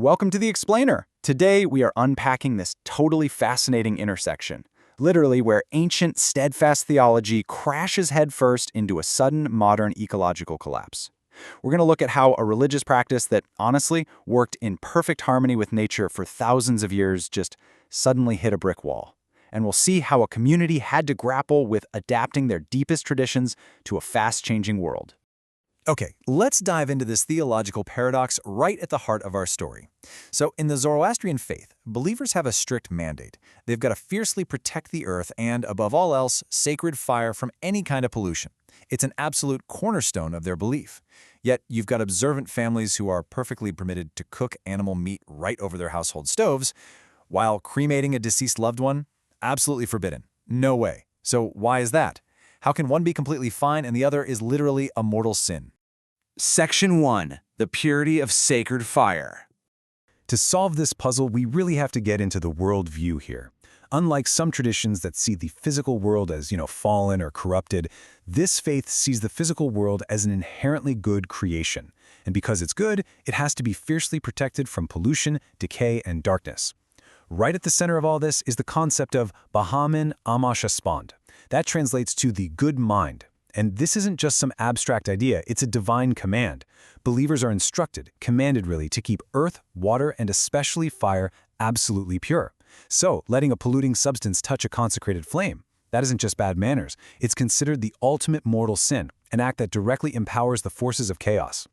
Welcome to The Explainer. Today we are unpacking this totally fascinating intersection, literally where ancient, steadfast theology crashes headfirst into a sudden modern ecological collapse. We're going to look at how a religious practice that, honestly, worked in perfect harmony with nature for thousands of years just suddenly hit a brick wall. And we'll see how a community had to grapple with adapting their deepest traditions to a fast-changing world. Okay, let's dive into this theological paradox right at the heart of our story. So, in the Zoroastrian faith, believers have a strict mandate. They've got to fiercely protect the earth and, above all else, sacred fire from any kind of pollution. It's an absolute cornerstone of their belief. Yet, you've got observant families who are perfectly permitted to cook animal meat right over their household stoves, while cremating a deceased loved one? Absolutely forbidden. No way. So, why is that? How can one be completely fine and the other is literally a mortal sin? Section 1. The Purity of Sacred Fire. To solve this puzzle, we really have to get into the worldview here. Unlike some traditions that see the physical world as, fallen or corrupted, this faith sees the physical world as an inherently good creation. And because it's good, it has to be fiercely protected from pollution, decay, and darkness. Right at the center of all this is the concept of Vohuman, Ameshaspand. That translates to the good mind. And this isn't just some abstract idea, it's a divine command. Believers are instructed, commanded really, to keep earth, water, and especially fire absolutely pure. So, letting a polluting substance touch a consecrated flame, that isn't just bad manners. It's considered the ultimate mortal sin, an act that directly empowers the forces of chaos.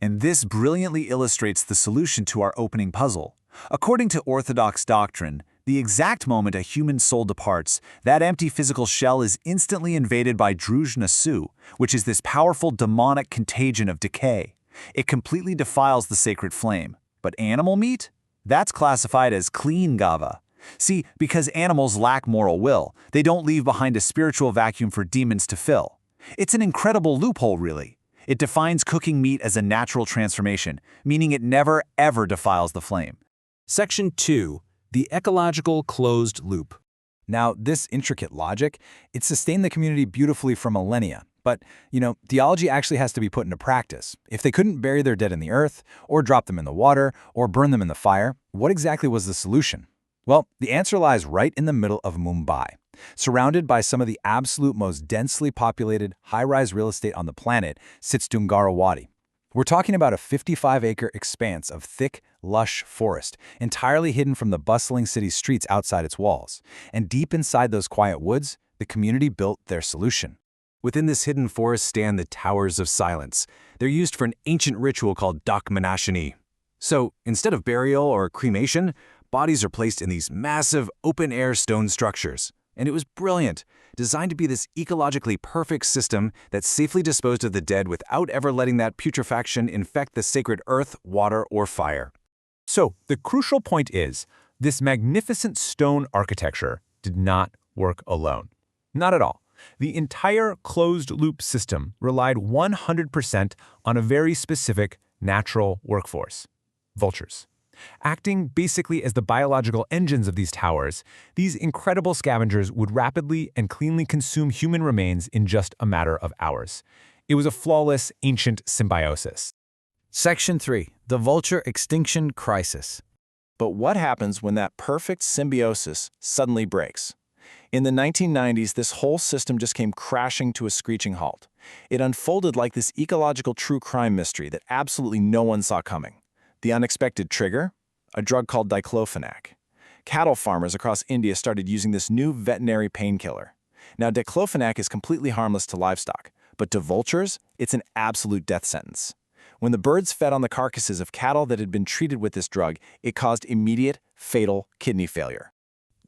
And this brilliantly illustrates the solution to our opening puzzle. According to Orthodox doctrine, the exact moment a human soul departs, that empty physical shell is instantly invaded by Druj Nasu, which is this powerful demonic contagion of decay. It completely defiles the sacred flame. But animal meat? That's classified as clean gava. See, because animals lack moral will, they don't leave behind a spiritual vacuum for demons to fill. It's an incredible loophole, really. It defines cooking meat as a natural transformation, meaning it never, ever defiles the flame. Section 2. The Ecological Closed Loop. Now, this intricate logic, it sustained the community beautifully for millennia. But, theology actually has to be put into practice. If they couldn't bury their dead in the earth, or drop them in the water, or burn them in the fire, what exactly was the solution? Well, the answer lies right in the middle of Mumbai. Surrounded by some of the absolute most densely populated, high-rise real estate on the planet, sits Dungara Wadi. We're talking about a 55-acre expanse of thick, lush forest, entirely hidden from the bustling city's streets outside its walls. And deep inside those quiet woods, the community built their solution. Within this hidden forest stand the Towers of Silence. They're used for an ancient ritual called Dakmanashini. So, instead of burial or cremation, bodies are placed in these massive, open-air stone structures. And it was brilliant, designed to be this ecologically perfect system that safely disposed of the dead without ever letting that putrefaction infect the sacred earth, water, or fire. So, the crucial point is, this magnificent stone architecture did not work alone. Not at all. The entire closed-loop system relied 100% on a very specific natural workforce: vultures. Acting basically as the biological engines of these towers, these incredible scavengers would rapidly and cleanly consume human remains in just a matter of hours. It was a flawless, ancient symbiosis. Section 3. The Vulture Extinction Crisis. But what happens when that perfect symbiosis suddenly breaks? In the 1990s, this whole system just came crashing to a screeching halt. It unfolded like this ecological true crime mystery that absolutely no one saw coming. The unexpected trigger? A drug called diclofenac. Cattle farmers across India started using this new veterinary painkiller. Now, diclofenac is completely harmless to livestock, but to vultures, it's an absolute death sentence. When the birds fed on the carcasses of cattle that had been treated with this drug, it caused immediate, fatal kidney failure.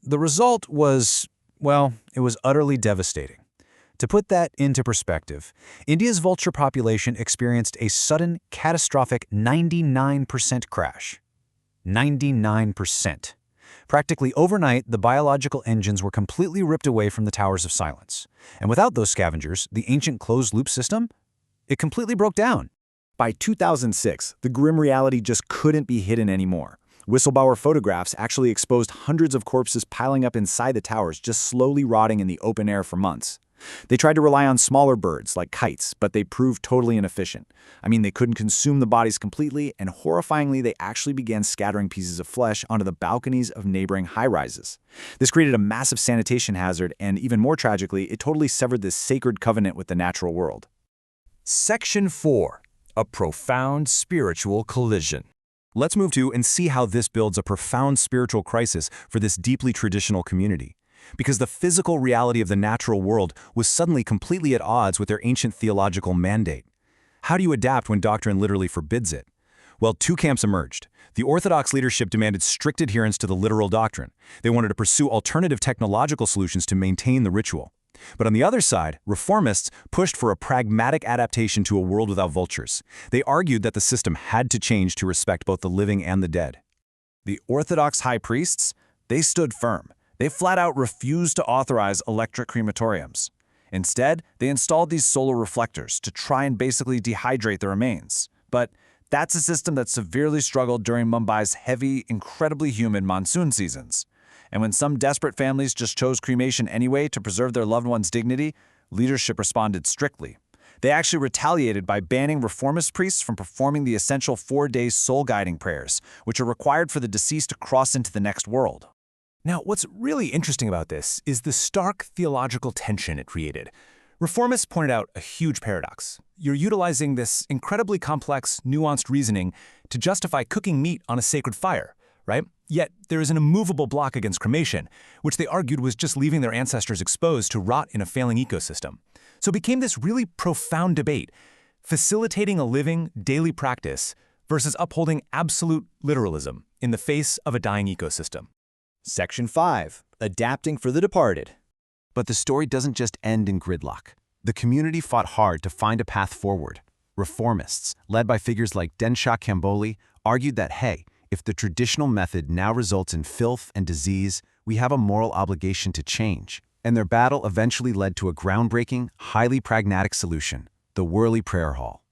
The result was, it was utterly devastating. To put that into perspective, India's vulture population experienced a sudden, catastrophic 99% crash. 99%. Practically overnight, the biological engines were completely ripped away from the Towers of Silence. And without those scavengers, the ancient closed-loop system, it completely broke down. By 2006, the grim reality just couldn't be hidden anymore. Whistleblower photographs actually exposed hundreds of corpses piling up inside the towers, just slowly rotting in the open air for months. They tried to rely on smaller birds, like kites, but they proved totally inefficient. I mean, they couldn't consume the bodies completely, and horrifyingly, they actually began scattering pieces of flesh onto the balconies of neighboring high-rises. This created a massive sanitation hazard, and even more tragically, it totally severed this sacred covenant with the natural world. Section 4. A profound spiritual collision. Let's move to and see how this builds a profound spiritual crisis for this deeply traditional community. Because the physical reality of the natural world was suddenly completely at odds with their ancient theological mandate. How do you adapt when doctrine literally forbids it? Well, two camps emerged. The Orthodox leadership demanded strict adherence to the literal doctrine. They wanted to pursue alternative technological solutions to maintain the ritual. But on the other side, reformists pushed for a pragmatic adaptation to a world without vultures. They argued that the system had to change to respect both the living and the dead. The Orthodox high priests, they stood firm. They flat out refused to authorize electric crematoriums. Instead, they installed these solar reflectors to try and basically dehydrate the remains. But that's a system that severely struggled during Mumbai's heavy, incredibly humid monsoon seasons. And when some desperate families just chose cremation anyway to preserve their loved one's dignity, leadership responded strictly. They actually retaliated by banning reformist priests from performing the essential 4-day soul-guiding prayers, which are required for the deceased to cross into the next world. Now, what's really interesting about this is the stark theological tension it created. Reformists pointed out a huge paradox. You're utilizing this incredibly complex, nuanced reasoning to justify cooking meat on a sacred fire, right? Yet there is an immovable block against cremation, which they argued was just leaving their ancestors exposed to rot in a failing ecosystem. So it became this really profound debate, facilitating a living, daily practice versus upholding absolute literalism in the face of a dying ecosystem. Section 5. Adapting for the departed. But the story doesn't just end in gridlock. The community fought hard to find a path forward. Reformists, led by figures like Densha Kamboli, argued that, hey, if the traditional method now results in filth and disease, we have a moral obligation to change. And their battle eventually led to a groundbreaking, highly pragmatic solution, the Worli Prayer Hall.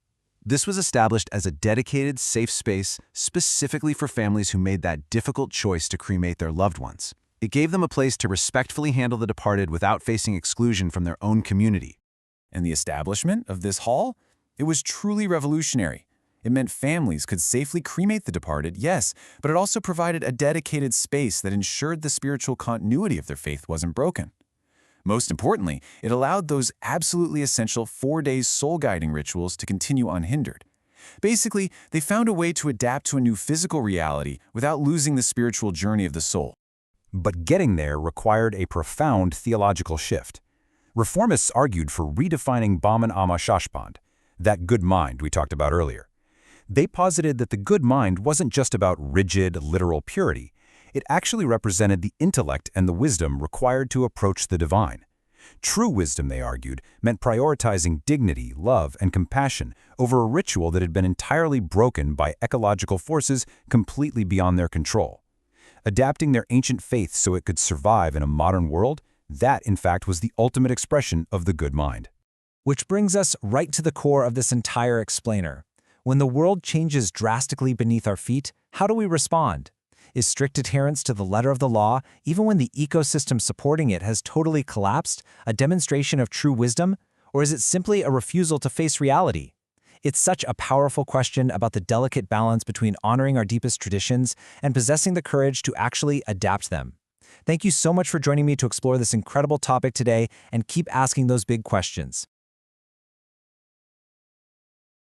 This was established as a dedicated, safe space specifically for families who made that difficult choice to cremate their loved ones. It gave them a place to respectfully handle the departed without facing exclusion from their own community. And the establishment of this hall? It was truly revolutionary. It meant families could safely cremate the departed, yes, but it also provided a dedicated space that ensured the spiritual continuity of their faith wasn't broken. Most importantly, it allowed those absolutely essential 4-day soul-guiding rituals to continue unhindered. Basically, they found a way to adapt to a new physical reality without losing the spiritual journey of the soul. But getting there required a profound theological shift. Reformists argued for redefining Ameshaspand, that good mind we talked about earlier. They posited that the good mind wasn't just about rigid, literal purity. It actually represented the intellect and the wisdom required to approach the divine. True wisdom, they argued, meant prioritizing dignity, love, and compassion over a ritual that had been entirely broken by ecological forces completely beyond their control. Adapting their ancient faith so it could survive in a modern world, that, in fact, was the ultimate expression of the good mind. Which brings us right to the core of this entire explainer. When the world changes drastically beneath our feet, how do we respond? Is strict adherence to the letter of the law, even when the ecosystem supporting it has totally collapsed, a demonstration of true wisdom? Or is it simply a refusal to face reality? It's such a powerful question about the delicate balance between honoring our deepest traditions and possessing the courage to actually adapt them. Thank you so much for joining me to explore this incredible topic today, and keep asking those big questions.